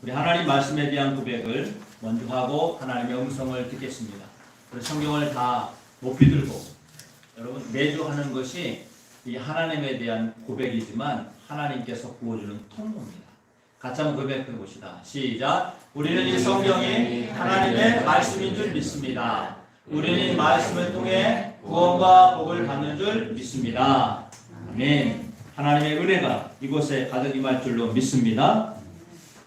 우리 하나님 말씀에 대한 고백을 먼저 하고 하나님의 음성을 듣겠습니다. 우리 성경을 다 높이 들고 여러분 매주 하는 것이 이 하나님에 대한 고백이지만 하나님께서 부어주는 통로입니다. 같이 한번 고백해 봅시다. 시작. 우리는 이 성경이 하나님의 말씀인 줄 믿습니다. 우리는 이 말씀을 통해 구원과 복을 받는 줄 믿습니다. 아멘. 하나님의 은혜가 이곳에 가득 임할 줄로 믿습니다.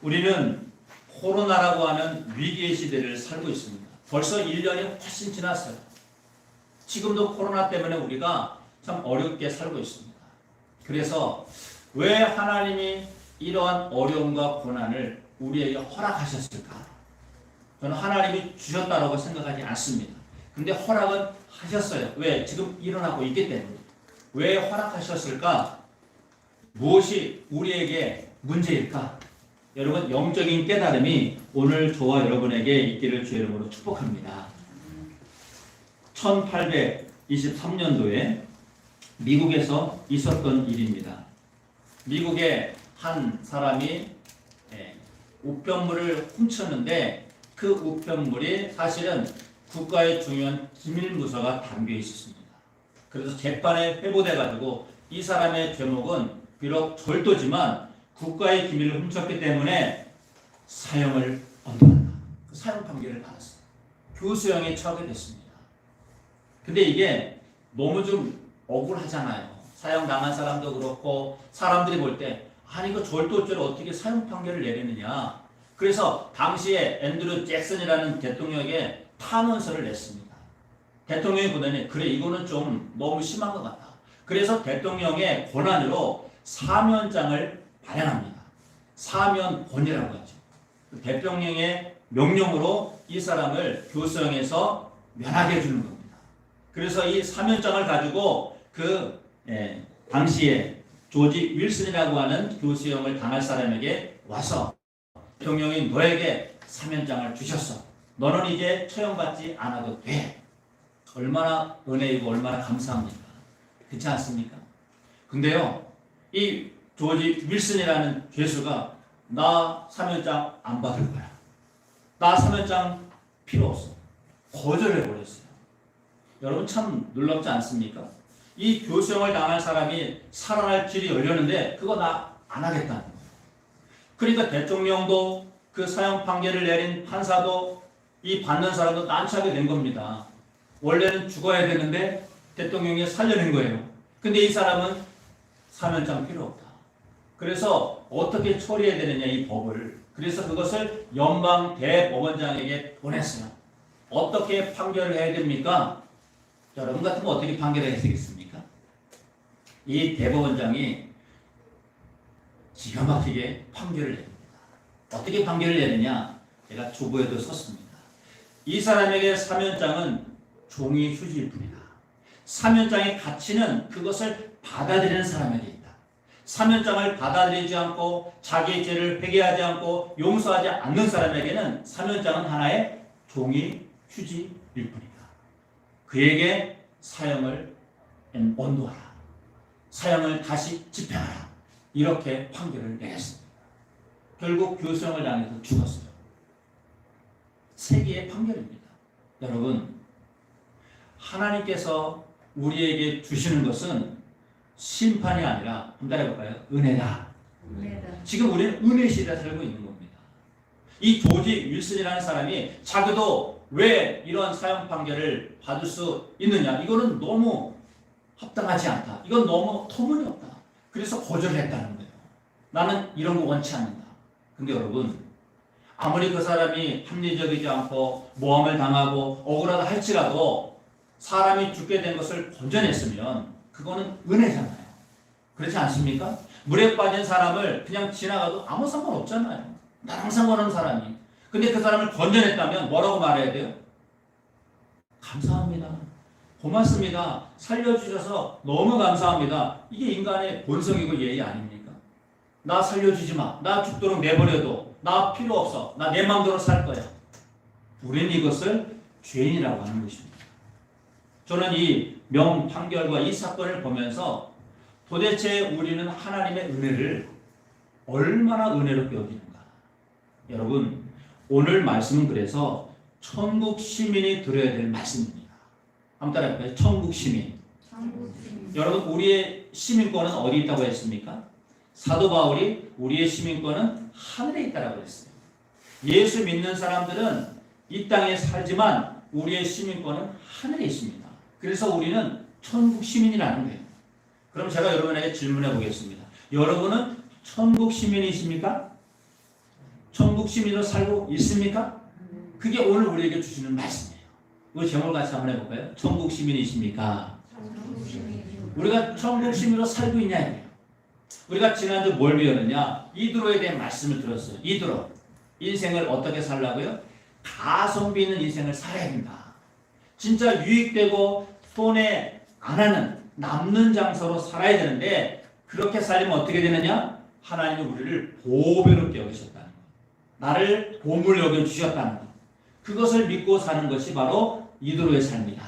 우리는 코로나라고 하는 위기의 시대를 살고 있습니다. 벌써 1년이 훨씬 지났어요. 지금도 코로나 때문에 우리가 참 어렵게 살고 있습니다. 그래서 왜 하나님이 이러한 어려움과 고난을 우리에게 허락하셨을까? 저는 하나님이 주셨다고 생각하지 않습니다. 근데 허락은 하셨어요. 왜? 지금 일어나고 있기 때문에. 왜 허락하셨을까? 무엇이 우리에게 문제일까? 여러분 영적인 깨달음이 오늘 저와 여러분에게 있기를 주의 이름으로 축복합니다. 1823년도에 미국에서 있었던 일입니다. 미국의 한 사람이 우편물을 훔쳤는데 그 우편물이 사실은 국가의 중요한 기밀문서가 담겨 있었습니다. 그래서 재판에 회부돼 가지고 이 사람의 죄목은 비록 절도지만 국가의 기밀을 훔쳤기 때문에 사형을 언도한다. 그 사형 판결을 받았어요. 교수형에 처하게 됐습니다. 근데 이게 너무 좀 억울하잖아요. 사형 당한 사람도 그렇고 사람들이 볼 때 아니 그 절도죄를 어떻게 사형 판결을 내리느냐. 그래서 당시에 앤드류 잭슨이라는 대통령에게 탄원서를 냈습니다. 대통령이 보더니 그래 이거는 좀 너무 심한 것 같다. 그래서 대통령의 권한으로 사면장을 발행합니다. 사면권이라고 하죠. 대통령의 명령으로 이 사람을 교수형에서 면하게 해주는 겁니다. 그래서 이 사면장을 가지고 당시에 조지 윌슨이라고 하는 교수형을 당할 사람에게 와서 대통령이 너에게 사면장을 주셨어. 너는 이제 처형받지 않아도 돼. 얼마나 은혜이고 얼마나 감사합니까? 그렇지 않습니까? 근데요, 이 조지 윌슨이라는 죄수가 나 사면장 안 받을 거야. 나 사면장 필요 없어. 거절해 버렸어요. 여러분 참 놀랍지 않습니까? 이 교수형을 당할 사람이 살아날 길이 열렸는데 그거 나 안 하겠다는 거예요. 그러니까 대통령도 그 사형 판결을 내린 판사도 이 받는 사람도 난처하게 된 겁니다. 원래는 죽어야 되는데 대통령이 살려낸 거예요. 근데 이 사람은 사면장 필요 없다. 그래서 어떻게 처리해야 되느냐 이 법을. 그래서 그것을 연방 대법원장에게 보냈어요. 어떻게 판결을 해야 됩니까? 여러분 같으면 어떻게 판결해야 되겠습니까? 이 대법원장이 기가 막히게 판결을 냅니다. 어떻게 판결을 내느냐? 제가 조보에도 썼습니다. 이 사람에게 사면장은 종이 휴지일 뿐이다. 사면장의 가치는 그것을 받아들이는 사람에게 있다. 사면장을 받아들이지 않고 자기의 죄를 회개하지 않고 용서하지 않는 사람에게는 사면장은 하나의 종이 휴지일 뿐이다. 그에게 사형을 언도하라. 사형을 다시 집행하라. 이렇게 판결을 내렸습니다. 결국 교수형을 당해서 죽었어요. 세계의 판결입니다. 여러분, 하나님께서 우리에게 주시는 것은 심판이 아니라 한번 따라해볼까요? 은혜다. 지금 우리는 은혜 시대에 살고 있는 겁니다. 이 조지 윌슨이라는 사람이 자기도 왜 이런 사형 판결을 받을 수 있느냐? 이거는 너무 합당하지 않다. 이건 너무 터무니없다. 그래서 거절했다는 거예요. 나는 이런 거 원치 않는다. 근데 여러분, 아무리 그 사람이 합리적이지 않고 모함을 당하고 억울하다 할지라도 사람이 죽게 된 것을 건져냈으면 그거는 은혜잖아요. 그렇지 않습니까? 물에 빠진 사람을 그냥 지나가도 아무 상관없잖아요. 나랑 상관없는 사람이. 근데 그 사람을 건져냈다면 뭐라고 말해야 돼요? 감사합니다. 고맙습니다. 살려주셔서 너무 감사합니다. 이게 인간의 본성이고 예의 아닙니까? 나 살려주지 마. 나 죽도록 내버려둬. 나 필요 없어. 나 내 마음대로 살 거야. 우리는 이것을 죄인이라고 하는 것입니다. 저는 이 명판결과 이 사건을 보면서 도대체 우리는 하나님의 은혜를 얼마나 은혜롭게 여기는가. 여러분, 오늘 말씀은 그래서 천국 시민이 들어야 될 말씀입니다. 한번 따라해볼까요? 천국 시민. 여러분, 우리의 시민권은 어디 있다고 했습니까? 사도 바울이 우리의 시민권은 하늘에 있다고 했어요. 예수 믿는 사람들은 이 땅에 살지만 우리의 시민권은 하늘에 있습니다. 그래서 우리는 천국 시민이라는 거예요. 그럼 제가 여러분에게 질문해 보겠습니다. 여러분은 천국 시민이십니까? 천국 시민으로 살고 있습니까? 그게 오늘 우리에게 주시는 말씀이에요. 그 제목을 같이 한번 해볼까요? 천국 시민이십니까? 우리가 천국 시민으로 살고 있냐 이거예요. 우리가 지난주 뭘 배웠느냐? 이드로에 대한 말씀을 들었어요. 이드로. 인생을 어떻게 살라고요? 가성비 있는 인생을 살아야 된다. 진짜 유익되고 손해 안 하는 남는 장소로 살아야 되는데 그렇게 살면 어떻게 되느냐? 하나님이 우리를 보배롭게 여기셨다는 것. 나를 보물 여겨주셨다는 것. 그것을 믿고 사는 것이 바로 이드로의 삶이다.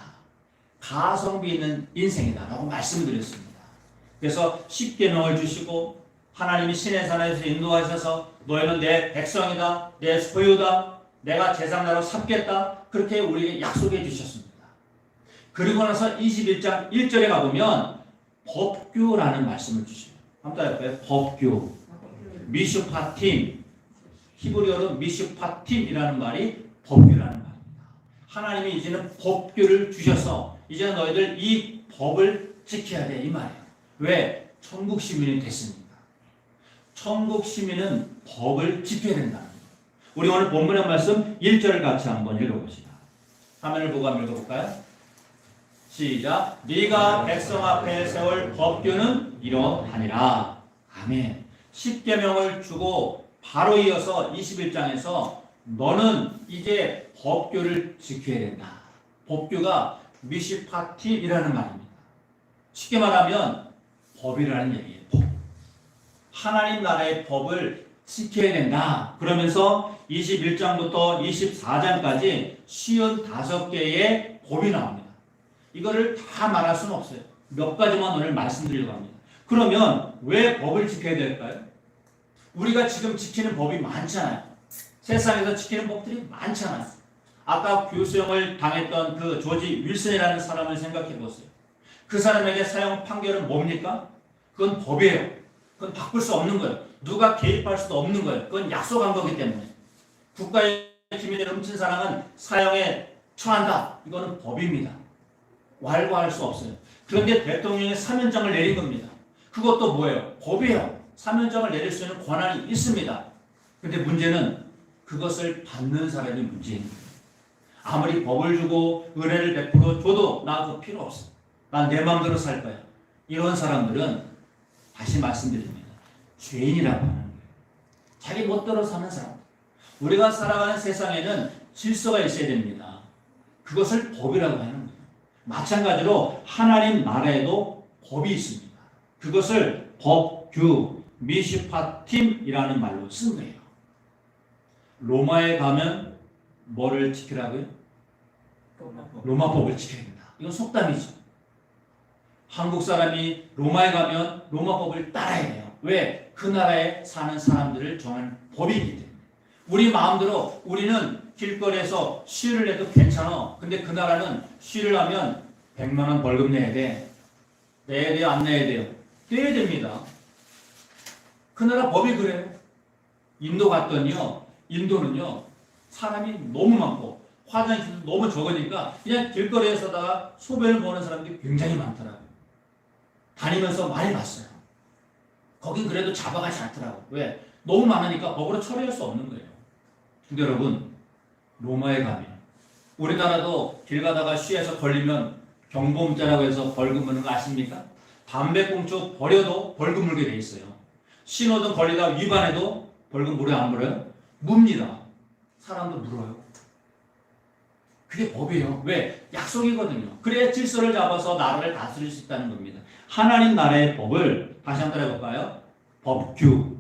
가성비 있는 인생이다 라고 말씀을 드렸습니다. 그래서 십계명을 주시고 하나님이 시내산에서 인도하셔서 너희는 내 백성이다, 내 소유다, 내가 제사장으로 삼겠다 그렇게 우리에게 약속해 주셨습니다. 그리고 나서 21장 1절에 가보면 법규라는 말씀을 주셔요. 한번 따라해볼까요? 법규. 미슈파팀. 히브리어로 미슈파팀이라는 말이 법규라는 말입니다. 하나님이 이제는 법규를 주셔서 이제는 너희들 이 법을 지켜야 돼 이 말이에요. 왜? 천국 시민이 됐습니다. 천국 시민은 법을 지켜야 된다는 거예요. 우리 오늘 본문의 말씀 1절을 같이 한번 읽어봅시다. 화면을 보고 한번 읽어볼까요? 시작. 네가 백성 앞에 세울 법규는 이러하니라. 아멘. 십계명을 주고 바로 이어서 21장에서 너는 이제 법규를 지켜야 된다. 법규가 미시파티이라는 말입니다. 쉽게 말하면 법이라는 얘기예요. 법. 하나님 나라의 법을 지켜야 된다. 그러면서 21장부터 24장까지 55개의 법이 나옵니다. 이거를 다 말할 수는 없어요. 몇 가지만 오늘 말씀드리려고 합니다. 그러면 왜 법을 지켜야 될까요? 우리가 지금 지키는 법이 많잖아요. 세상에서 지키는 법들이 많잖아요. 아까 교수형을 당했던 그 조지 윌슨이라는 사람을 생각해 보세요. 그 사람에게 사형 판결은 뭡니까? 그건 법이에요. 그건 바꿀 수 없는 거예요. 누가 개입할 수도 없는 거예요. 그건 약속한 거기 때문에. 국가의 기밀에 훔친 사람은 사형에 처한다. 이거는 법입니다. 왈가할 수 없어요. 그런데 대통령이 사면장을 내린 겁니다. 그것도 뭐예요? 법이에요. 사면장을 내릴 수 있는 권한이 있습니다. 그런데 문제는 그것을 받는 사람이 문제인 거예요. 아무리 법을 주고 은혜를 베풀어 줘도 나 그거 필요 없어. 난 내 마음대로 살 거야. 이런 사람들은 다시 말씀드립니다. 죄인이라고 하는 거예요. 자기 멋대로 사는 사람. 우리가 살아가는 세상에는 질서가 있어야 됩니다. 그것을 법이라고 하는 거예요. 마찬가지로 하나님 나라에도 법이 있습니다. 그것을 법규, 미시파팀이라는 말로 쓴 거예요. 로마에 가면 뭐를 지키라고요? 로마법을 지켜야 된다. 이건 속담이죠. 한국 사람이 로마에 가면 로마법을 따라야 돼요. 왜? 그 나라에 사는 사람들을 정한 법이기 때문에. 우리 마음대로 우리는 길거리에서 시위를 해도 괜찮아. 근데 그 나라는 시위를 하면 100만 원 벌금 내야 돼. 내야 돼요? 안 내야 돼요? 내야 됩니다. 그 나라 법이 그래요. 인도 갔더니요. 인도는요. 사람이 너무 많고 화장실도 너무 적으니까 그냥 길거리에서다가 소변을 보는 사람들이 굉장히 많더라고요. 다니면서 많이 봤어요. 거긴 그래도 잡아가지 않더라고요. 왜? 너무 많으니까 법으로 처리할 수 없는 거예요. 근데 여러분, 로마에 가면 우리나라도 길 가다가 시에서 걸리면 경보문자라고 해서 벌금 무는 거 아십니까? 담배꽁초 버려도 벌금 물게 돼 있어요. 신호등 걸리다 위반해도 벌금 물어요, 안 물어요? 묻니다. 사람도 물어요. 그게 법이에요. 왜? 약속이거든요. 그래야 질서를 잡아서 나라를 다스릴 수 있다는 겁니다. 하나님 나라의 법을 다시 한번 해볼까요? 법규.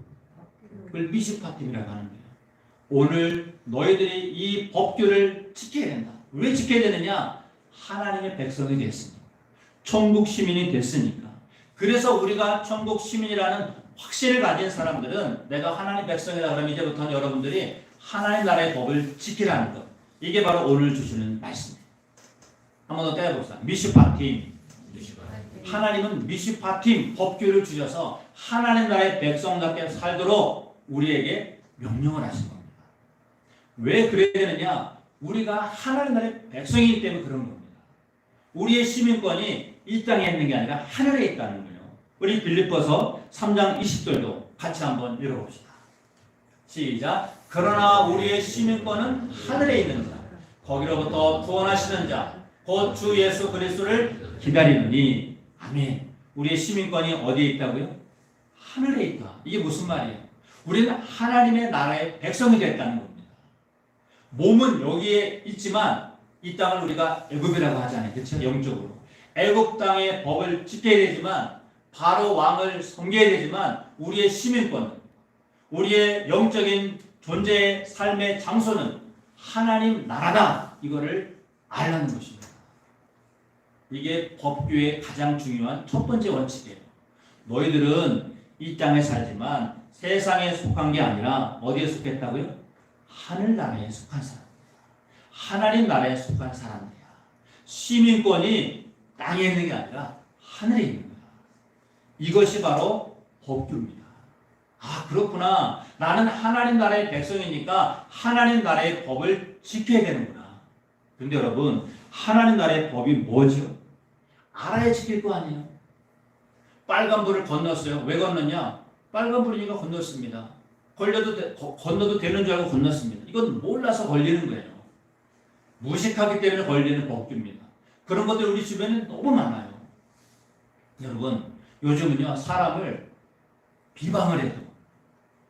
그걸 미시파팀이라고 하는 거예요. 오늘 너희들이 이 법규를 지켜야 된다. 왜 지켜야 되느냐? 하나님의 백성이 됐으니까. 천국 시민이 됐으니까. 그래서 우리가 천국 시민이라는 확신을 가진 사람들은 내가 하나님 백성이다 그러면 이제부터는 여러분들이 하나님 나라의 법을 지키라는 것. 이게 바로 오늘 주시는 말씀이에요. 한번 더 떼어봅시다. 미슈파팀. 하나님은 미슈파팀 법규를 주셔서 하나님 나라의 백성답게 살도록 우리에게 명령을 하신 겁니다. 왜 그래야 되느냐? 우리가 하나님 나라의 백성이기 때문에 그런 겁니다. 우리의 시민권이 이 땅에 있는 게 아니라 하늘에 있다는 거예요. 우리 빌립보서 3장 20절도 같이 한번 읽어봅시다. 시작. 그러나 우리의 시민권은 하늘에 있는 자, 거기로부터 구원하시는 자, 곧 주 예수 그리스도를 기다리느니. 아멘. 우리의 시민권이 어디에 있다고요? 하늘에 있다. 이게 무슨 말이에요? 우리는 하나님의 나라의 백성이 됐다는 겁니다. 몸은 여기에 있지만 이 땅을 우리가 애굽이라고 하잖아요. 그렇죠? 영적으로. 애굽 땅의 법을 지켜야 되지만 바로 왕을 섬겨야 되지만 우리의 시민권은, 우리의 영적인 존재의 삶의 장소는 하나님 나라다. 이거를 알라는 것입니다. 이게 법규의 가장 중요한 첫 번째 원칙이에요. 너희들은 이 땅에 살지만 세상에 속한 게 아니라 어디에 속했다고요? 하늘나라에 속한 사람. 하나님 나라에 속한 사람들이야. 시민권이 땅에 있는 게 아니라 하늘에 있는 거야. 이것이 바로 법규입니다. 아, 그렇구나. 나는 하나님 나라의 백성이니까 하나님 나라의 법을 지켜야 되는구나. 근데 여러분, 하나님 나라의 법이 뭐죠? 알아야 지킬 거 아니에요. 빨간불을 건넜어요. 왜 건넜냐? 빨간불이니까 건넜습니다. 건너도 되는 줄 알고 건넜습니다. 이건 몰라서 걸리는 거예요. 무식하기 때문에 걸리는 법규입니다. 그런 것들이 우리 주변에 너무 많아요. 여러분, 요즘은요, 사람을 비방을 해도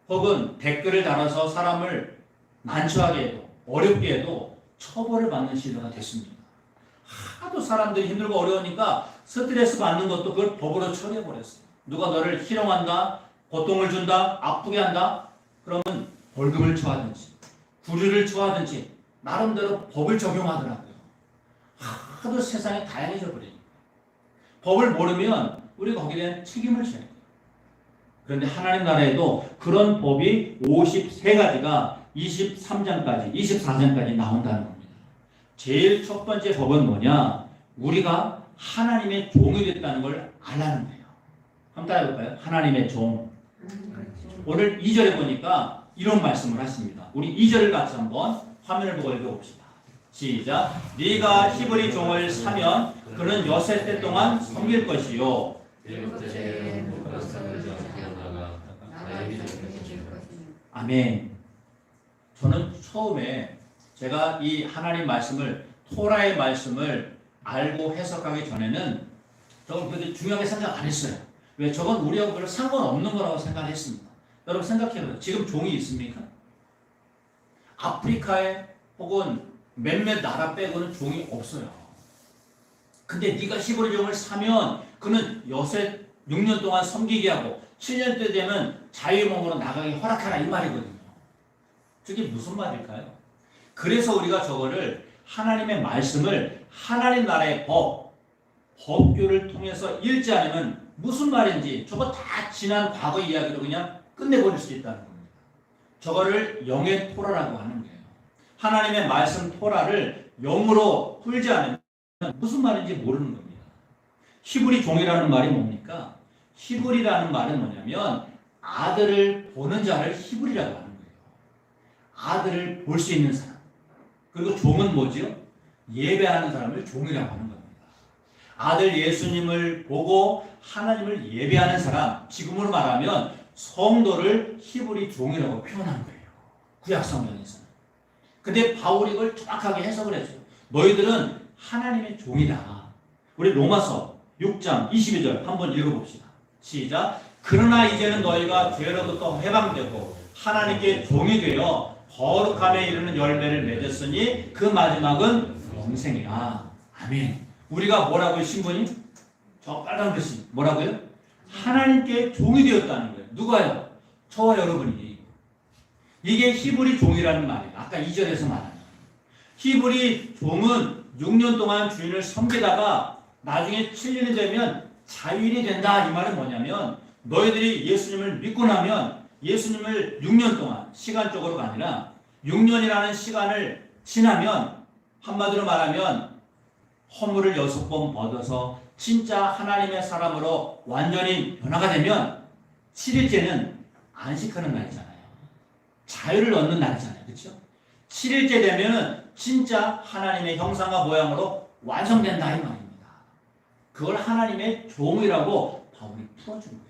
혹은 댓글을 달아서 사람을 난처하게 해도 어렵게 해도 처벌을 받는 시대가 됐습니다. 하도 사람들이 힘들고 어려우니까 스트레스 받는 것도 그걸 법으로 처리해버렸어요. 누가 너를 희롱한다, 고통을 준다, 아프게 한다, 그러면 벌금을 처하든지 구류를 처하든지 나름대로 법을 적용하더라고요. 하도 세상이 다양해져 버리니까. 법을 모르면 우리가 거기에 대한 책임을 져야 돼요. 그런데 하나님 나라에도 그런 법이 53가지가 23장까지, 24장까지 나온다는 겁니다. 제일 첫 번째 법은 뭐냐? 우리가 하나님의 종이 됐다는 걸 알라는 거예요. 한번 따라해볼까요? 하나님의 종. 오늘 2절에 보니까 이런 말씀을 하십니다. 우리 2절을 같이 한번 화면을 보고 읽어봅시다. 시작. 네가 히브리 종을 사면 그는 여섯 때 동안 섬길 것이요. 아멘. 저는 처음에 제가 이 하나님 말씀을, 토라의 말씀을 알고 해석하기 전에는 저건 그렇게 중요하게 생각 안 했어요. 왜? 저건 우리하고 별로 상관없는 거라고 생각했습니다. 여러분 생각해봐요. 지금 종이 있습니까? 아프리카에 혹은 몇몇 나라 빼고는 종이 없어요. 근데 네가 히브리 종을 사면 그는 여세 6년 동안 섬기게 하고 7년 때 되면 자유몽으로 나가게 허락하라 이 말이거든요. 저게 무슨 말일까요? 그래서 우리가 저거를 하나님의 말씀을 하나님 나라의 법규를 통해서 읽지 않으면 무슨 말인지 저거 다 지난 과거 이야기로 그냥 끝내버릴 수 있다는 겁니다. 저거를 영의 토라라고 하는 거예요. 하나님의 말씀 토라를 영으로 풀지 않으면 무슨 말인지 모르는 겁니다. 히브리 종이라는 말이 뭡니까? 히브리라는 말은 뭐냐면 아들을 보는 자를 히브리라고 하는 거예요. 아들을 볼 수 있는 사람. 그리고 종은 뭐지요? 예배하는 사람을 종이라고 하는 겁니다. 아들 예수님을 보고 하나님을 예배하는 사람, 지금으로 말하면 성도를 히브리 종이라고 표현한 거예요. 구약 성경에서는. 근데 바울이 이걸 정확하게 해석을 했어요. 너희들은 하나님의 종이다. 우리 로마서 6장 22절 한번 읽어봅시다. 시작. 그러나 이제는 너희가 죄로부터 해방되고 하나님께 종이 되어 거룩함에 이르는 열매를 맺었으니 그 마지막은 영생이라. 아멘. 우리가 뭐라고요? 신분이? 저 빨간 글씨 뭐라고요? 하나님께 종이 되었다는 거예요. 누가요? 저와 여러분이. 이게 히브리 종이라는 말이에요. 아까 2절에서 말하는 히브리 종은 6년 동안 주인을 섬기다가 나중에 7년이 되면 자유인이 된다. 이 말은 뭐냐면 너희들이 예수님을 믿고 나면 예수님을 6년 동안 시간적으로가 아니라 6년이라는 시간을 지나면 한마디로 말하면 허물을 6번 벗어서 진짜 하나님의 사람으로 완전히 변화가 되면 7일째는 안식하는 날이잖아요. 자유를 얻는 날이잖아요. 그렇죠? 7일째 되면은 진짜 하나님의 형상과 모양으로 완성된다 이 말입니다. 그걸 하나님의 종이라고 바울이 풀어준 거예요.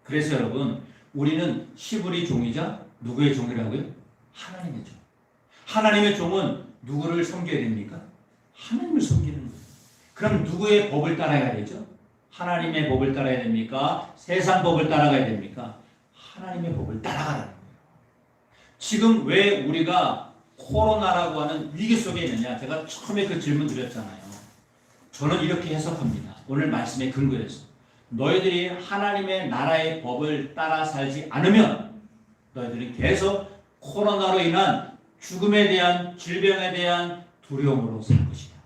그래서 여러분 우리는 히브리 종이자 누구의 종이라고요? 하나님의 종. 하나님의 종은 누구를 섬겨야 됩니까? 하나님을 섬기는 거예요. 그럼 누구의 법을 따라야 되죠? 하나님의 법을 따라야 됩니까? 세상 법을 따라가야 됩니까? 하나님의 법을 따라가라는 거예요. 지금 왜 우리가 코로나라고 하는 위기 속에 있느냐? 제가 처음에 그 질문 드렸잖아요. 저는 이렇게 해석합니다. 오늘 말씀에 근거해서 너희들이 하나님의 나라의 법을 따라 살지 않으면 너희들이 계속 코로나로 인한 죽음에 대한 질병에 대한 두려움으로 살 것이다.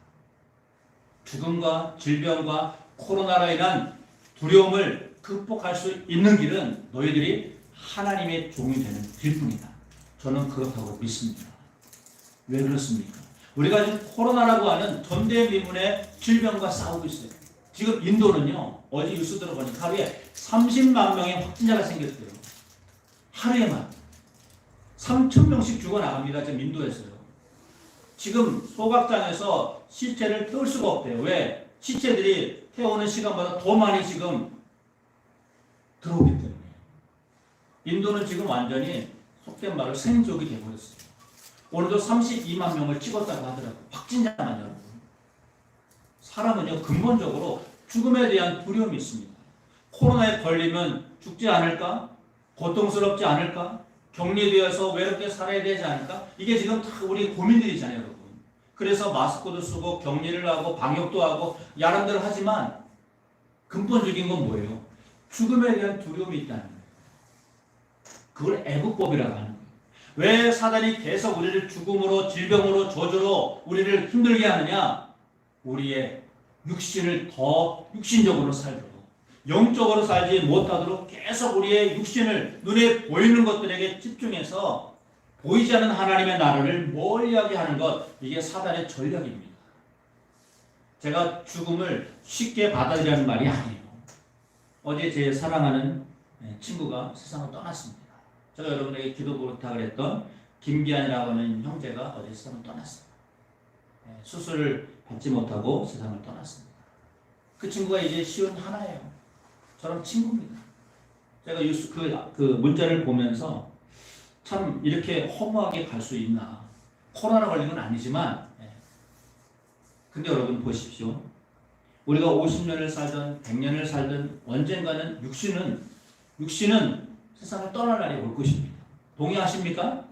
죽음과 질병과 코로나로 인한 두려움을 극복할 수 있는 길은 너희들이 하나님의 종이 되는 길뿐이다. 저는 그렇다고 믿습니다. 왜 그렇습니까? 우리가 지금 코로나라고 하는 전대미문의 질병과 싸우고 있어요. 지금 인도는요, 어제 뉴스 들어보니까 하루에 30만 명의 확진자가 생겼어요. 하루에만 3,000명씩 죽어나갑니다. 지금 인도에서요. 지금 소각장에서 시체를 떼올 수가 없대요. 왜? 시체들이 태우는 시간보다 더 많이 지금 들어오기 때문에. 인도는 지금 완전히 속된 말로 생족이 되어버렸어요. 오늘도 32만 명을 찍었다고 하더라고요. 확진자만 여러분. 사람은요 근본적으로 죽음에 대한 두려움이 있습니다. 코로나에 걸리면 죽지 않을까? 고통스럽지 않을까? 격리되어서 외롭게 살아야 되지 않을까? 이게 지금 다 우리 고민들이잖아요, 여러분. 그래서 마스크도 쓰고 격리를 하고 방역도 하고 야람대로 하지만 근본적인 건 뭐예요? 죽음에 대한 두려움이 있다는 거예요. 그걸 애국법이라고 하는 거예요. 왜 사단이 계속 우리를 죽음으로 질병으로 저주로 우리를 힘들게 하느냐? 우리의 육신을 더 육신적으로 살도록 영적으로 살지 못하도록 계속 우리의 육신을 눈에 보이는 것들에게 집중해서 보이지 않는 하나님의 나라를 멀리하게 하는 것, 이게 사단의 전략입니다. 제가 죽음을 쉽게 받아들이라는 말이 아니에요. 어제 제 사랑하는 친구가 세상을 떠났습니다. 제가 여러분에게 기도 부탁을 했던 김기환이라고 하는 형제가 어제 세상을 떠났어요. 수술을 받지 못하고 세상을 떠났습니다. 그 친구가 이제 시운 하나예요. 저랑 친구입니다. 제가 그 문자를 보면서 참 이렇게 허무하게 갈 수 있나. 코로나 걸린 건 아니지만, 근데 여러분 보십시오. 우리가 50년을 살든 100년을 살든 언젠가는 육신은 세상을 떠날 날이 올 것입니다. 동의하십니까?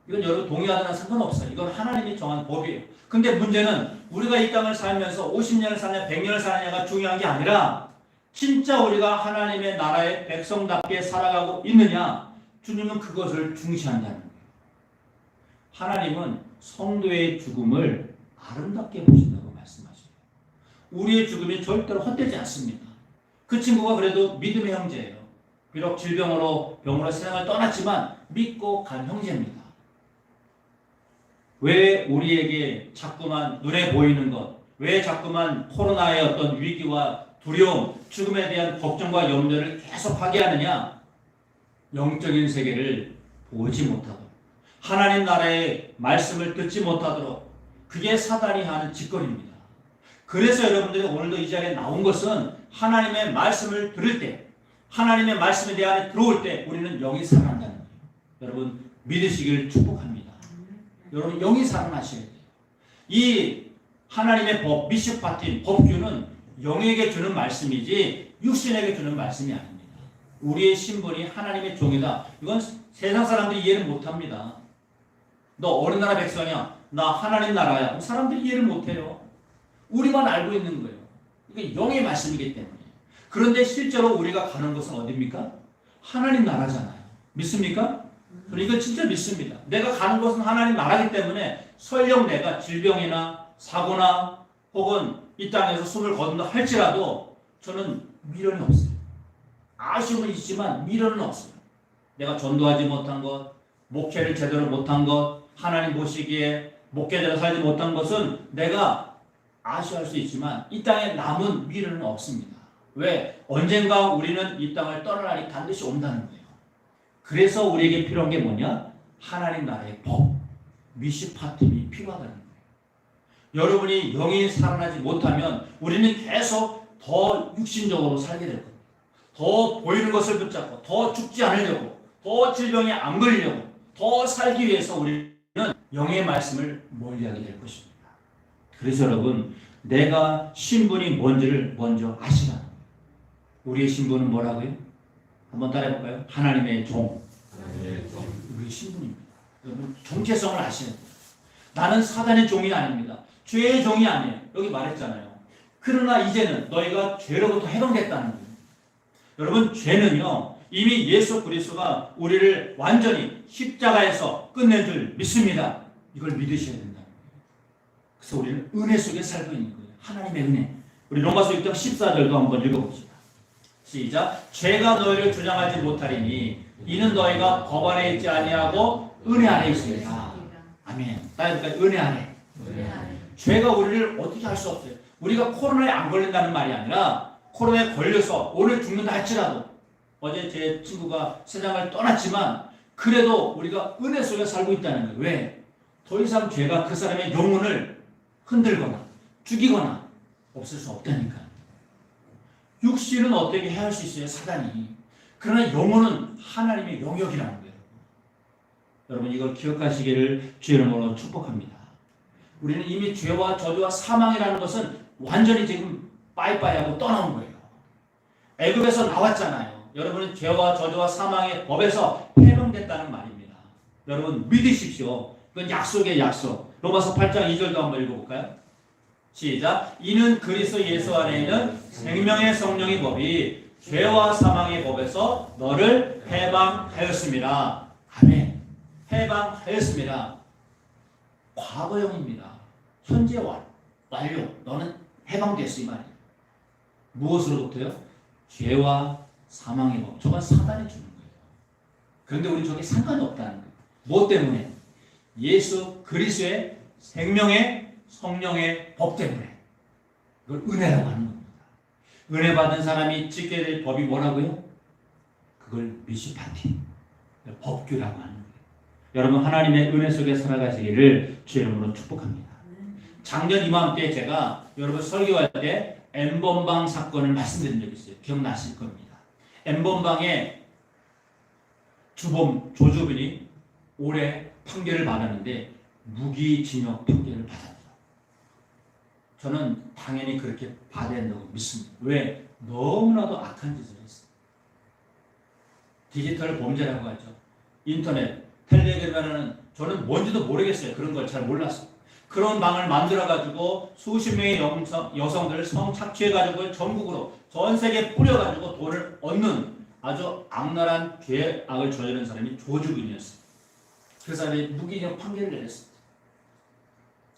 이건 여러분 동의하거나 상관없어요. 이건 하나님이 정한 법이에요. 근데 문제는 우리가 이 땅을 살면서 50년을 사냐 100년을 사냐가 중요한 게 아니라 진짜 우리가 하나님의 나라의 백성답게 살아가고 있느냐, 주님은 그것을 중시한다는 거예요. 하나님은 성도의 죽음을 아름답게 보신다고 말씀하셔요. 우리의 죽음이 절대로 헛되지 않습니다. 그 친구가 그래도 믿음의 형제예요. 비록 질병으로 병으로 세상을 떠났지만 믿고 간 형제입니다. 왜 우리에게 자꾸만 눈에 보이는 것, 왜 자꾸만 코로나의 어떤 위기와 두려움, 죽음에 대한 걱정과 염려를 계속하게 하느냐? 영적인 세계를 보지 못하도록, 하나님 나라의 말씀을 듣지 못하도록, 그게 사단이 하는 짓거리입니다. 그래서 여러분들이 오늘도 이 자리에 나온 것은 하나님의 말씀을 들을 때, 하나님의 말씀에 대해 들어올 때 우리는 영이 살아난다는 거예요. 여러분 믿으시기를 축복합니다. 여러분 영이 살아나셔야 돼요. 이 하나님의 법, 미슈파틴, 법규는 영에게 주는 말씀이지 육신에게 주는 말씀이 아닙니다. 우리의 신분이 하나님의 종이다. 이건 세상 사람들이 이해를 못합니다. 너 어느 나라 백성이야? 나 하나님 나라야. 사람들이 이해를 못해요. 우리만 알고 있는 거예요. 이게 영의 말씀이기 때문에. 그런데 실제로 우리가 가는 곳은 어디입니까? 하나님 나라잖아요. 믿습니까? 이거 진짜 믿습니다. 내가 가는 곳은 하나님 나라이기 때문에 설령 내가 질병이나 사고나 혹은 이 땅에서 숨을 거둔다 할지라도 저는 미련이 없어요. 아쉬움은 있지만 미련은 없어요. 내가 전도하지 못한 것, 목회를 제대로 못한 것, 하나님 보시기에 목회자로 살지 못한 것은 내가 아쉬워할 수 있지만 이 땅에 남은 미련은 없습니다. 왜? 언젠가 우리는 이 땅을 떠날 날이 반드시 온다는 거예요. 그래서 우리에게 필요한 게 뭐냐? 하나님 나라의 법, 미시파팀이 필요하다는 거예요. 여러분이 영이 살아나지 못하면 우리는 계속 더 육신적으로 살게 될 겁니다. 더 보이는 것을 붙잡고 더 죽지 않으려고, 더 질병에 안 걸리려고, 더 살기 위해서 우리는 영의 말씀을 멀리하게 될 것입니다. 그래서 여러분, 내가 신분이 뭔지를 먼저 아시라. 우리의 신분은 뭐라고요? 한번 따라해볼까요? 하나님의 종. 우리의 신분입니다. 여러분, 정체성을 아시는 거예요. 나는 사단의 종이 아닙니다. 죄의 종이 아니에요. 여기 말했잖아요. 그러나 이제는 너희가 죄로부터 해방됐다는 거예요. 여러분, 죄는요, 이미 예수 그리스도가 우리를 완전히 십자가에서 끝낸 줄 믿습니다. 이걸 믿으셔야 된다는 거예요. 그래서 우리는 은혜 속에 살고 있는 거예요. 하나님의 은혜. 우리 로마서 6장 14절도 한번 읽어봅시다. 시작. 죄가 너희를 주장하지 못하리니 이는 너희가 법 안에 있지 아니하고 은혜 안에 있습니다. 아멘. 따라해볼까요? 은혜 안에. 죄가 우리를 어떻게 할 수 없어요. 우리가 코로나에 안 걸린다는 말이 아니라 코로나에 걸려서 오늘 죽는다 할지라도, 어제 제 친구가 세상을 떠났지만 그래도 우리가 은혜 속에 살고 있다는 거예요. 왜? 더 이상 죄가 그 사람의 영혼을 흔들거나 죽이거나 없을 수 없다니까. 육신은 어떻게 해야 할 수 있어요, 사단이. 그러나 영혼은 하나님의 영역이라는 거예요. 여러분, 이걸 기억하시기를 주의 이름으로 축복합니다. 우리는 이미 죄와 저주와 사망이라는 것은 완전히 지금 빠이빠이하고 떠나온 거예요. 애굽에서 나왔잖아요. 여러분은 죄와 저주와 사망의 법에서 해방됐다는 말입니다. 여러분, 믿으십시오. 그건 약속의 약속. 로마서 8장 2절도 한번 읽어볼까요? 시작. 이는 그리스도 예수 안에 있는 생명의 성령의 법이 죄와 사망의 법에서 너를 해방하였습니다. 아멘. 해방하였습니다. 과거형입니다. 현재 완료. 너는 해방됐어, 이 말이에요. 무엇으로부터요? 죄와 사망의 법. 저건 사단이 주는 거예요. 그런데 우리 저게 상관이 없다는 거예요. 뭐 때문에? 예수 그리스도의 생명의 성령의 법 때문에. 그걸 은혜라고 하는 겁니다. 은혜 받은 사람이 지켜야 될 법이 뭐라고요? 그걸 미시파티, 법규라고 하는 거예요. 여러분, 하나님의 은혜 속에 살아가시기를 주의 이름으로 축복합니다. 작년 이맘때 제가 여러분 설교할 때 N번방 사건을 말씀드린 적이 있어요. 기억나실 겁니다. N번방의 주범 조주빈이 올해 판결을 받았는데 무기징역 판결을 받았죠. 저는 당연히 그렇게 받아야 한다고 믿습니다. 왜? 너무나도 악한 짓을 했어요. 디지털 범죄라고 하죠. 인터넷, 텔레그램이라는, 저는 뭔지도 모르겠어요. 그런 걸 잘 몰랐어요. 그런 방을 만들어가지고 수십 명의 여성들을 성착취해가지고 전국으로 전 세계에 뿌려가지고 돈을 얻는 아주 악랄한 죄악을 저지른 사람이 조주빈이었어요. 그 사람이 무기징역 판결을 내렸습니다.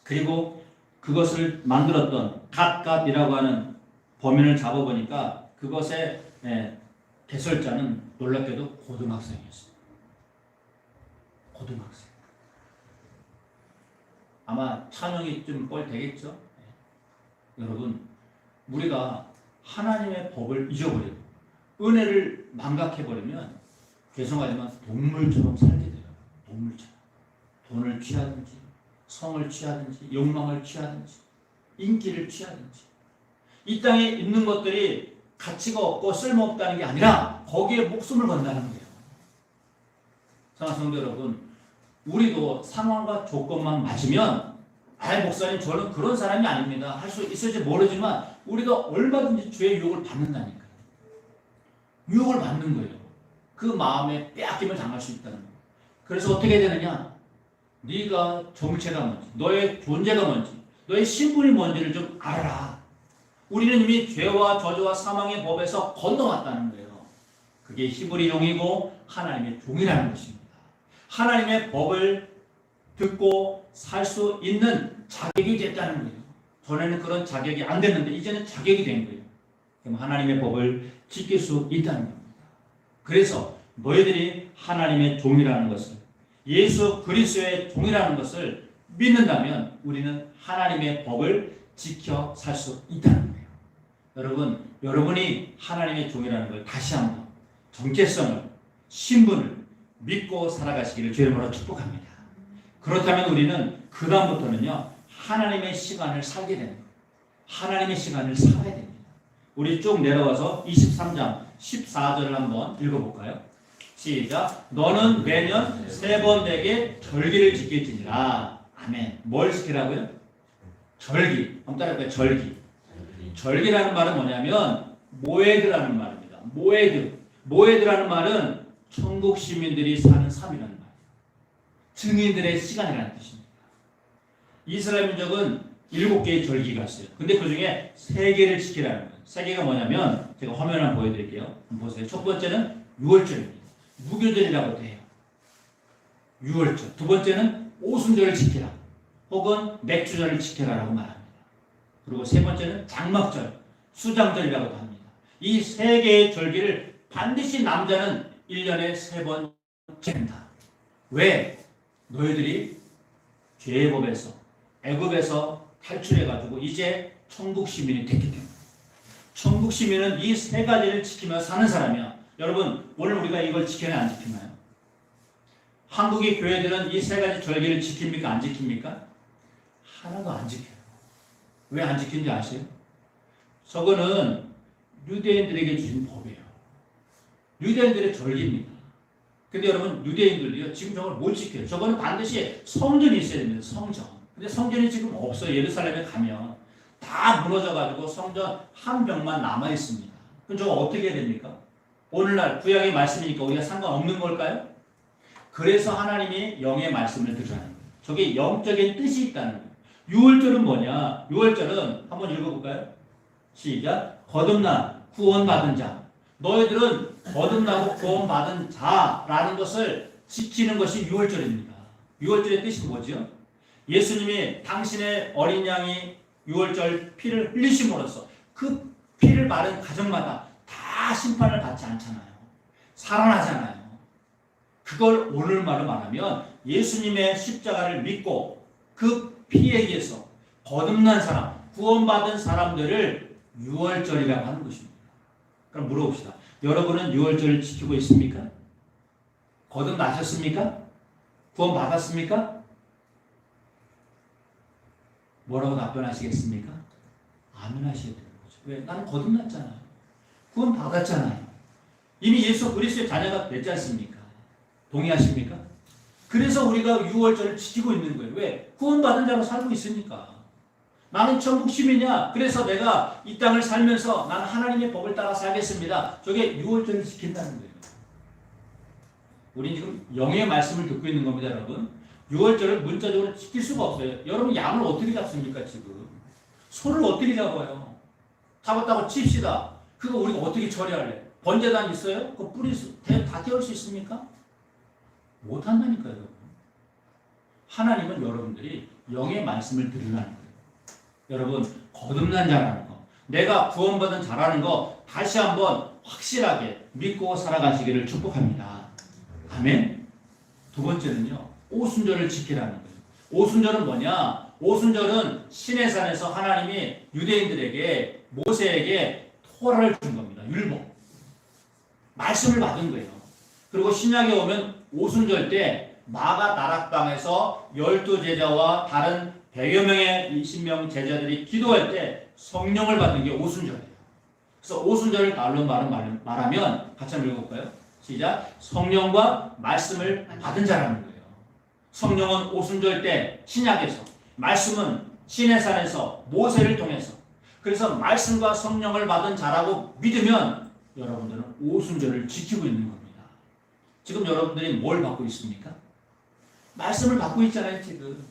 그리고 그것을 만들었던 갓갓이라고 하는 범인을 잡아보니까 그것의 개설자는 놀랍게도 고등학생이었어요. 고등학생. 아마 찬영이 좀 뻘 되겠죠? 여러분, 우리가 하나님의 법을 잊어버리고 은혜를 망각해버리면 죄송하지만 동물처럼 살게 돼요. 동물처럼. 돈을 취하든지 성을 취하든지 욕망을 취하든지 인기를 취하든지 이 땅에 있는 것들이 가치가 없고 쓸모없다는 게 아니라 거기에 목숨을 건다는 거예요. 사랑하는 성도 여러분, 우리도 상황과 조건만 맞으면 목사님 저는 그런 사람이 아닙니다. 할 수 있을지 모르지만 우리가 얼마든지 죄의 유혹을 받는다니까요. 유혹을 받는 거예요. 그 마음에 빼앗김을 당할 수 있다는 거예요. 그래서 어떻게 되느냐? 네가 정체가 뭔지, 너의 존재가 뭔지, 너의 신분이 뭔지를 좀 알아라. 우리는 이미 죄와 저주와 사망의 법에서 건너왔다는 거예요. 그게 히브리 종이고 하나님의 종이라는 것입니다. 하나님의 법을 듣고 살 수 있는 자격이 됐다는 거예요. 전에는 그런 자격이 안 됐는데 이제는 자격이 된 거예요. 그럼 하나님의 법을 지킬 수 있다는 겁니다. 그래서 너희들이 하나님의 종이라는 것을, 예수 그리스도의 종이라는 것을 믿는다면 우리는 하나님의 법을 지켜 살 수 있다는 거예요. 여러분, 여러분이 하나님의 종이라는 걸 다시 한번 정체성을, 신분을 믿고 살아가시기를 주의 이름으로 축복합니다. 그렇다면 우리는 그 다음부터는요, 하나님의 시간을 살게 되는 거예요. 하나님의 시간을 살아야 됩니다. 우리 쭉 내려와서 23장 14절을 한번 읽어볼까요? 시작. 너는 매년 3번 내게 절기를 지킬지니라. 아멘. 뭘 지키라고요? 절기. 한번 따라해볼까요? 절기. 절기라는 말은 뭐냐면 모에드라는 말입니다. 모에드. 모에드라는 말은 천국 시민들이 사는 삶이라는 말이에요. 증인들의 시간이라는 뜻입니다. 이스라엘 민족은 7개의 절기가 있어요. 근데 그 중에 3개를 지키라는 거예요. 3개가 뭐냐면 제가 화면 한번 보여드릴게요. 한번 보세요. 첫 번째는 유월절입니다. 무교절이라고도 해요. 유월절. 두 번째는 오순절을 지키라. 혹은 맥주절을 지키라라고 말합니다. 그리고 세 번째는 장막절, 수장절이라고도 합니다. 이 3개의 절기를 반드시 남자는 1년에 3번 지킨다. 왜? 너희들이 죄의 법에서, 애굽에서 탈출해가지고 이제 천국 시민이 됐기 때문에. 천국 시민은 이 3가지를 지키며 사는 사람이야. 여러분, 오늘 우리가 이걸 지켜내야 안 지키나요? 한국의 교회들은 이 3가지 절기를 지킵니까? 안 지킵니까? 하나도 안 지켜요. 왜 안 지킨지 아세요? 저거는 유대인들에게 주신 법이에요. 유대인들의 절기입니다. 근데 여러분, 유대인들이요, 지금 저걸 못 지켜요. 저거는 반드시 성전이 있어야 됩니다. 성전. 근데 성전이 지금 없어요. 예루살렘에 가면 다 무너져가지고 성전 한 벽만 남아 있습니다. 그럼 저거 어떻게 해야 됩니까? 오늘날 구약의 말씀이니까 우리가 상관없는 걸까요? 그래서 하나님이 영의 말씀을 들으라는 거예요. 저게 영적인 뜻이 있다는 거예요. 유월절은 뭐냐? 유월절은 한번 읽어볼까요? 시작. 거듭난 구원받은 자. 너희들은 거듭나고 구원받은 자라는 것을 지키는 것이 유월절입니다. 유월절의 뜻이 뭐죠? 예수님이 당신의 어린 양이 유월절 피를 흘리심으로써 그 피를 바른 가정마다 다 심판을 받지 않잖아요. 살아나잖아요. 그걸 오늘말로 말하면 예수님의 십자가를 믿고 그 피에 의해서 거듭난 사람, 구원받은 사람들을 유월절이라고 하는 것입니다. 그럼 물어봅시다. 여러분은 유월절을 지키고 있습니까? 거듭나셨습니까? 구원받았습니까? 뭐라고 답변하시겠습니까? 아멘 하셔야 되는 거죠. 왜? 나는 거듭났잖아요. 구원받았잖아요. 이미 예수 그리스도의 자녀가 됐지 않습니까? 동의하십니까? 그래서 우리가 유월절을 지키고 있는 거예요. 왜? 구원받은 자로 살고 있으니까. 나는 천국 시민이야. 그래서 내가 이 땅을 살면서 나는 하나님의 법을 따라 살겠습니다. 저게 유월절을 지킨다는 거예요. 우리 지금 영의 말씀을 듣고 있는 겁니다, 여러분. 유월절을 문자적으로 지킬 수가 없어요. 여러분, 양을 어떻게 잡습니까, 지금? 소를 어떻게 잡아요? 잡았다고 칩시다. 그거 우리가 어떻게 처리할래? 번제단 있어요? 그 뿌리 다 태울 수 있습니까? 못한다니까요, 여러분. 하나님은 여러분들이 영의 말씀을 들으라는 거예요. 여러분, 거듭난 자라는 거, 내가 구원받은 자라는 거 다시 한번 확실하게 믿고 살아가시기를 축복합니다. 아멘. 두 번째는요, 오순절을 지키라는 거예요. 오순절은 뭐냐? 오순절은 시내산에서 하나님이 유대인들에게, 모세에게 토라를 준 겁니다. 율법. 말씀을 받은 거예요. 그리고 신약에 오면 오순절 때 마가 다락방에서 12제자와 다른 100여 명의 20명 제자들이 기도할 때 성령을 받은 게 오순절이에요. 그래서 오순절을 말로 말하면 같이 한번 읽어볼까요? 시작. 성령과 말씀을 받은 자라는 거예요. 성령은 오순절 때 신약에서, 말씀은 시내산에서 모세를 통해서, 그래서 말씀과 성령을 받은 자라고 믿으면 여러분들은 오순절을 지키고 있는 겁니다. 지금 여러분들이 뭘 받고 있습니까? 말씀을 받고 있잖아요, 지금.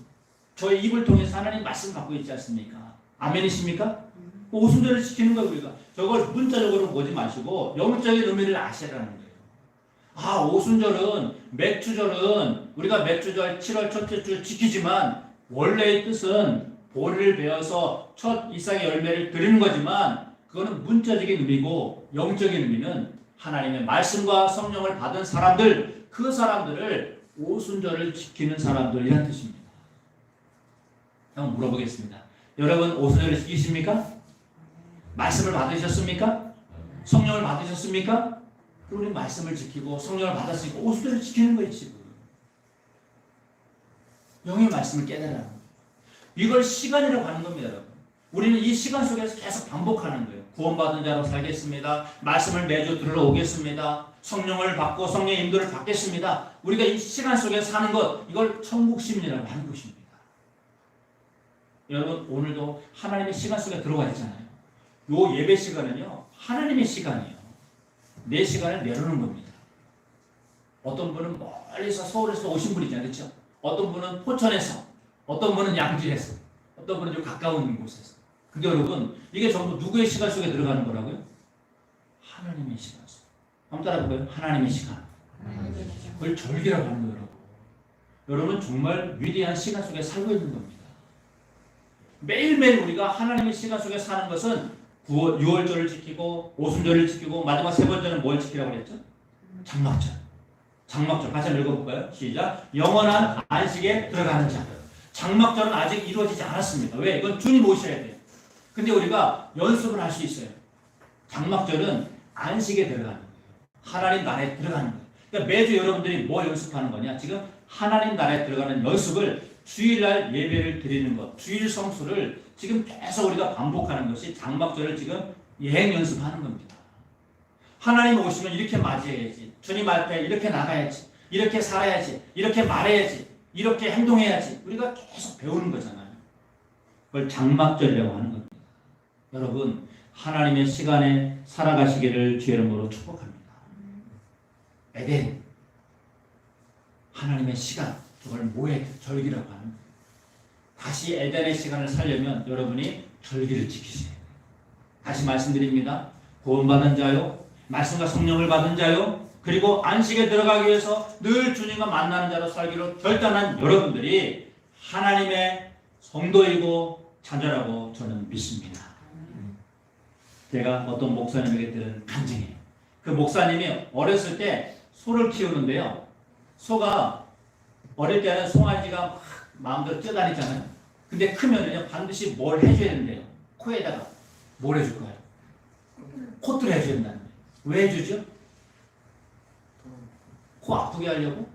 저의 입을 통해서 하나님 말씀 받고 있지 않습니까? 아멘이십니까? 오순절을 지키는 거예요, 우리가. 저걸 문자적으로 보지 마시고 영적인 의미를 아시라는 거예요. 아, 오순절은, 맥주절은 우리가 맥주절 7월 첫째 주 지키지만 원래의 뜻은 보리를 베어서 첫 이삭의 열매를 드리는 거지만 그거는 문자적인 의미고 영적인 의미는 하나님의 말씀과 성령을 받은 사람들, 그 사람들을 오순절을 지키는 사람들이란 뜻입니다. 한번 물어보겠습니다. 여러분 오순절을 지키십니까? 말씀을 받으셨습니까? 성령을 받으셨습니까? 그럼 우리 말씀을 지키고 성령을 받았으니까 오순절을 지키는 거예요, 지금. 영의 말씀을 깨달아라. 이걸 시간이라고 하는 겁니다, 여러분. 우리는 이 시간 속에서 계속 반복하는 거예요. 구원받은 자로 살겠습니다. 말씀을 매주 들으러 오겠습니다. 성령을 받고 성령의 인도를 받겠습니다. 우리가 이 시간 속에 사는 것, 이걸 천국 시민이라고 하는 것입니다. 여러분 오늘도 하나님의 시간 속에 들어가 있잖아요. 요 예배 시간은요 하나님의 시간이에요. 내 시간을 내려놓는 겁니다. 어떤 분은 멀리서 서울에서 오신 분이잖아요, 그렇죠? 어떤 분은 포천에서, 어떤 분은 양주에서, 어떤 분은 좀 가까운 곳에서. 근데 여러분 이게 전부 누구의 시간 속에 들어가는 거라고요? 하나님의 시간 속. 한번 따라해볼까요? 하나님의 시간. 그걸 절기라고 하는 거예요, 여러분. 여러분 정말 위대한 시간 속에 살고 있는 겁니다. 매일매일 우리가 하나님의 시간 속에 사는 것은 6월절을 지키고 오순절을 지키고 마지막 세 번째는 뭘 지키라고 그랬죠? 장막절. 장막절 같이 한번 읽어볼까요? 시작. 영원한 안식에 들어가는 자. 장막절은 아직 이루어지지 않았습니다. 왜? 이건 주님 오셔야 돼요. 근데 우리가 연습을 할 수 있어요. 장막절은 안식에 들어가는 거예요. 하나님 나라에 들어가는 거예요. 그러니까 매주 여러분들이 뭐 연습하는 거냐? 지금 하나님 나라에 들어가는 연습을 주일날 예배를 드리는 것, 주일 성수를 지금 계속 우리가 반복하는 것이 장막절을 지금 예행 연습하는 겁니다. 하나님 오시면 이렇게 맞이해야지, 주님 앞에 이렇게 나가야지, 이렇게 살아야지, 이렇게 말해야지, 이렇게 행동해야지. 우리가 계속 배우는 거잖아요. 그걸 장막절이라고 하는 겁니다. 여러분 하나님의 시간에 살아가시기를 주의 이름으로 축복합니다. 에덴 하나님의 시간, 그걸 모의 절기라고 하는 거예요. 다시 에덴의 시간을 살려면 여러분이 절기를 지키셔야 돼요. 다시 말씀드립니다. 구원받은 자요, 말씀과 성령을 받은 자요, 그리고 안식에 들어가기 위해서 늘 주님과 만나는 자로 살기로 결단한 여러분들이 하나님의 성도이고 자녀라고 저는 믿습니다. 제가 어떤 목사님에게 들은 간증이에요. 그 목사님이 어렸을 때 소를 키우는데요. 소가 어릴 때는 송아지가 막 마음대로 뛰어다니잖아요. 근데 크면은요 반드시 뭘 해줘야 된대요. 코에다가 뭘 해줄 거예요? 코트를 해줘야 된다는 거예요. 왜 해주죠? 코 아프게 하려고?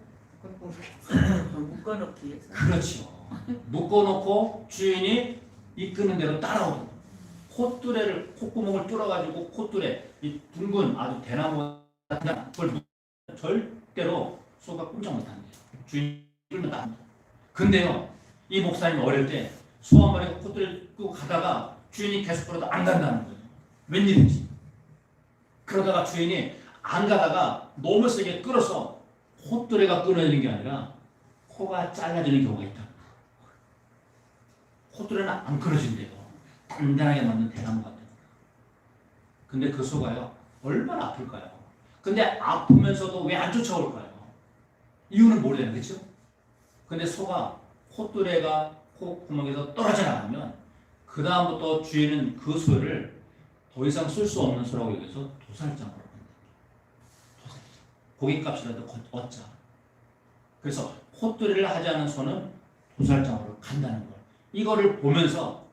묶어놓기 위해서. 그렇죠. 묶어놓고 주인이 이끄는 대로 따라오고 콧뚜레를 콧구멍을 뚫어가지고 콧뚜레 이 둥근 아주 대나무 같은 그걸 절대로 소가 꼼짝 못한대요. 주인이 끌면 안 돼. 근데요 이 목사님이 어릴 때 소 한 마리가 콧뚜레를 끄고 가다가 주인이 계속 끌어도 안 간다는 거예요. 웬일인지. 그러다가 주인이 안 가다가 너무 세게 끌어서 콧뚜레가 끊어지는 게 아니라 코가 잘라지는 경우가 있다. 콧뚜레는 안 끊어진대요. 단단하게 만든 대나무 같아요. 근데 그 소가요 얼마나 아플까요? 근데 아프면서도 왜 안 쫓아올까요? 이유는 모르잖아요, 그렇죠? 근데 소가 콧뚜레가 콧구멍에서 떨어져 나가면 그 다음부터 주인은 그 소를 더 이상 쓸 수 없는 소라고 여기서 도살장으로 간다. 도살장. 고깃값이라도 얻자. 그래서 콧뚜레를 하지 않은 소는 도살장으로 간다는 걸. 이거를 보면서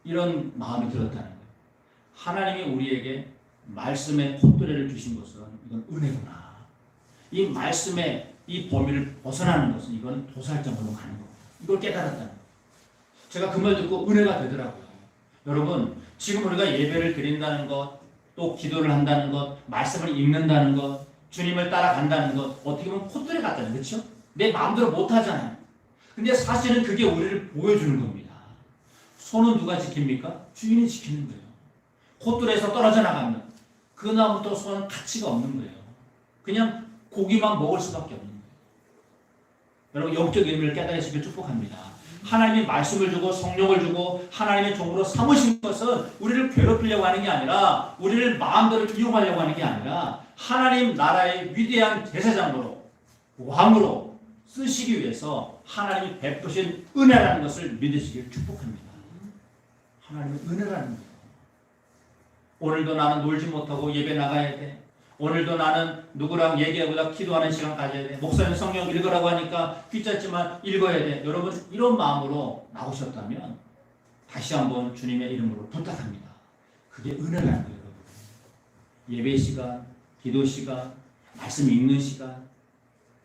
이런 마음이 들었다는 거예요. 하나님이 우리에게 말씀의 콧뚜레를 주신 것은 이건 은혜구나. 이 말씀의 이 범위를 벗어나는 것은 이건 도살장으로 가는 거예요. 이걸 깨달았다는 거예요. 제가 그 말 듣고 은혜가 되더라고요. 여러분 지금 우리가 예배를 드린다는 것, 또 기도를 한다는 것, 말씀을 읽는다는 것, 주님을 따라간다는 것 어떻게 보면 콧뚜레 같다는 그렇죠? 내 마음대로 못하잖아요. 근데 사실은 그게 우리를 보여주는 겁니다. 소는 누가 지킵니까? 주인이 지키는 거예요. 콧뚜레에서 떨어져 나가면 그 다음부터 소는 가치가 없는 거예요. 그냥 고기만 먹을 수밖에 없는 거예요. 여러분 영적 의미를 깨달으시길 축복합니다. 하나님이 말씀을 주고 성령을 주고 하나님의 종으로 삼으신 것은 우리를 괴롭히려고 하는 게 아니라 우리를 마음대로 이용하려고 하는 게 아니라 하나님 나라의 위대한 제사장으로 왕으로 쓰시기 위해서 하나님이 베푸신 은혜라는 것을 믿으시길 축복합니다. 하나님의 은혜라는 거예요. 오늘도 나는 놀지 못하고 예배 나가야 돼. 오늘도 나는 누구랑 얘기하고다 기도하는 시간 가져야 돼. 목사님 성경 읽으라고 하니까 귀찮지만 읽어야 돼. 여러분 이런 마음으로 나오셨다면 다시 한번 주님의 이름으로 부탁합니다. 그게 은혜라는 거예요. 여러분. 예배 시간, 기도 시간, 말씀 읽는 시간,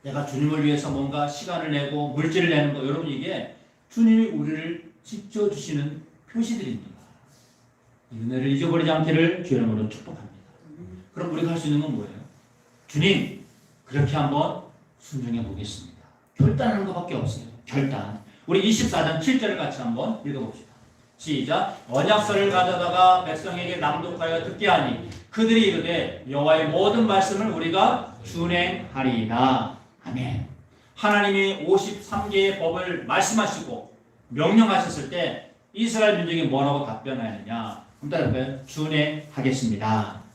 내가 주님을 위해서 뭔가 시간을 내고 물질을 내는 거, 여러분 이게 주님이 우리를 지켜주시는 표시들입니다. 이 은혜를 잊어버리지 않기를 주의 이름으로 축복합니다. 그럼 우리가 할 수 있는 건 뭐예요? 주님, 그렇게 한번 순종해 보겠습니다. 결단하는 것밖에 없어요. 결단. 우리 24장 7절을 같이 한번 읽어봅시다. 시작. 언약서를 가져다가 백성에게 낭독하여 듣게 하니 그들이 이르되 여호와의 모든 말씀을 우리가 준행하리이다. 아멘. 하나님이 53개의 법을 말씀하시고 명령하셨을 때 이스라엘 민족이 뭐라고 답변하느냐? 그럼 따라볼까요? 준행하겠습니다.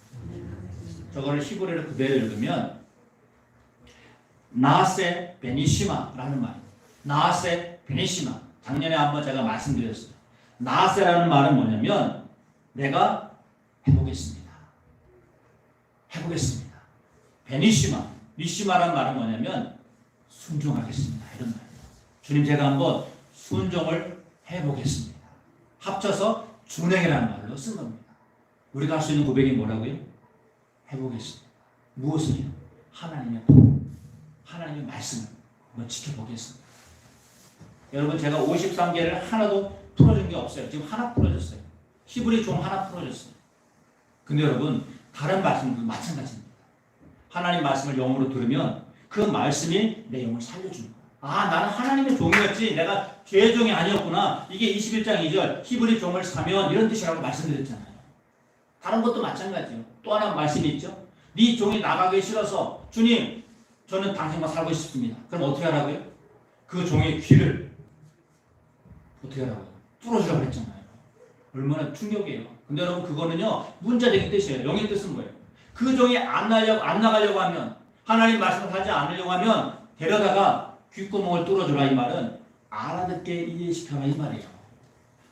저거를 히브리어로 그대로 읽으면 나세 베니시마라는 말이에요. 나세 베니시마. 작년에 한번 제가 말씀드렸어요. 나세라는 말은 뭐냐면 내가 해보겠습니다. 해보겠습니다. 베니시마, 니시마라는 말은 뭐냐면 순종하겠습니다. 이런 말이에요. 주님 제가 한번 순종을 해보겠습니다. 합쳐서 준행이라는 말로 쓴 겁니다. 우리가 할 수 있는 고백이 뭐라고요? 해보겠습니다. 무엇을요? 하나님의 법, 하나님의 말씀을 한번 지켜보겠습니다. 여러분 제가 53개를 하나도 풀어준 게 없어요. 지금 하나 풀어줬어요. 히브리 종 하나 풀어줬어요. 근데 여러분 다른 말씀도 마찬가지입니다. 하나님 말씀을 영으로 들으면 그 말씀이 내 영을 살려줍니다. 아, 나는 하나님의 종이었지 내가 죄의 종이 아니었구나. 이게 21장 2절 히브리 종을 사면 이런 뜻이라고 말씀드렸잖아요. 다른 것도 마찬가지예요. 또 하나 말씀이 있죠. 네 종이 나가기 싫어서 주님 저는 당신과 살고 싶습니다. 그럼 어떻게 하라고요? 그 종의 귀를 어떻게 하라고요? 뚫어주라고 그랬잖아요. 얼마나 충격이에요. 근데 여러분 그거는요 문자적인 뜻이에요. 영의 뜻은 뭐예요? 그 종이 안 나가려고 하면 하나님 말씀을 하지 않으려고 하면 데려다가 귓구멍을 뚫어주라. 이 말은 알아듣게 이해시켜라 이 말이에요.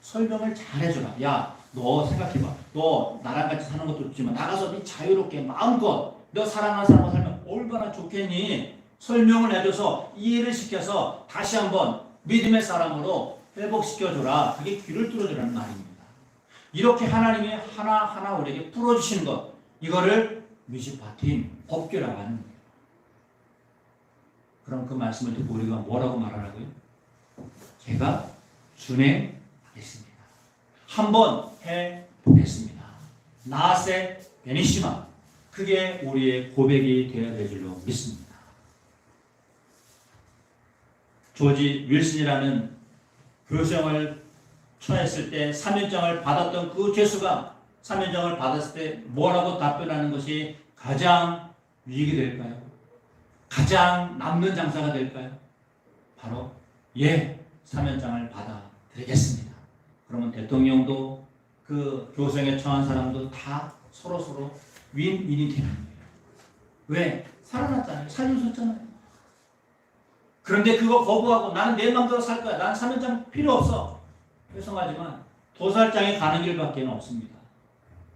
설명을 잘해주라. 야 너 생각해봐. 너 나랑 같이 사는 것도 좋지만 나가서 네 자유롭게 마음껏 너 사랑하는 사람과 살면 얼마나 좋겠니? 설명을 해줘서 이해를 시켜서 다시 한번 믿음의 사람으로 회복시켜줘라. 그게 귀를 뚫어주라는 말입니다. 이렇게 하나님이 하나하나 우리에게 풀어주시는 것, 이거를 미시파팀 법규라고 하는 거예요. 그럼 그 말씀을 듣고 우리가 뭐라고 말하라고요? 제가 준행하겠습니다. 한번 해보겠습니다. 나세 베니시마. 그게 우리의 고백이 되어야 될 줄로 믿습니다. 조지 윌슨이라는 교수형을 처했을 때 3년장을 받았던 그 죄수가 3년장을 받았을 때 뭐라고 답변하는 것이 가장 유익이 될까요? 가장 남는 장사가 될까요? 바로 예, 3년장을 받아드리겠습니다. 그러면 대통령도 그 교수형에 처한 사람도 다 서로 윈윈이 되는 거예요. 왜? 살아났잖아요. 살려줬잖아요. 그런데 그거 거부하고 나는 내 마음대로 살 거야. 난 3년장 필요 없어. 죄송하지만 도살장에 가는 길밖에 없습니다.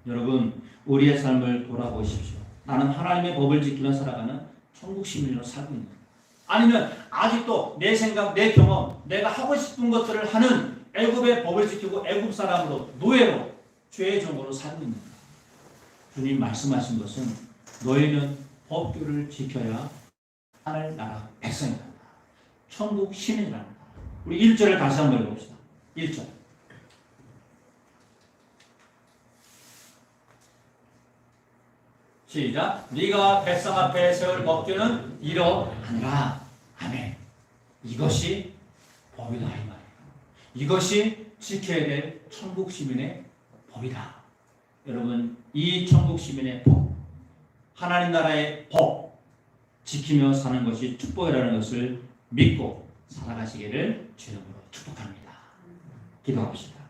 여러분 우리의 삶을 돌아보십시오. 나는 하나님의 법을 지키며 살아가는 천국 시민으로 살고 있는 거예요. 아니면 아직도 내 생각, 내 경험, 내가 하고 싶은 것들을 하는 애굽의 법을 지키고 애굽 사람으로 노예로 죄의 종으로 살고 있는 거예요. 주님 말씀하신 것은 너희는 법규를 지켜야 하늘 나라 백성이다. 천국 시민이란다. 우리 1절을 다시 한번 읽어봅시다. 1절. 시작. 네가 백성 앞에 세울 법규는 이러하니라. 아멘. 이것이 법이다 이 말이에요. 이것이 지켜야 될 천국 시민의 법이다. 여러분 이 천국 시민의 법, 하나님 나라의 법 지키며 사는 것이 축복이라는 것을 믿고 살아가시기를 주님으로 축복합니다. 기도합시다.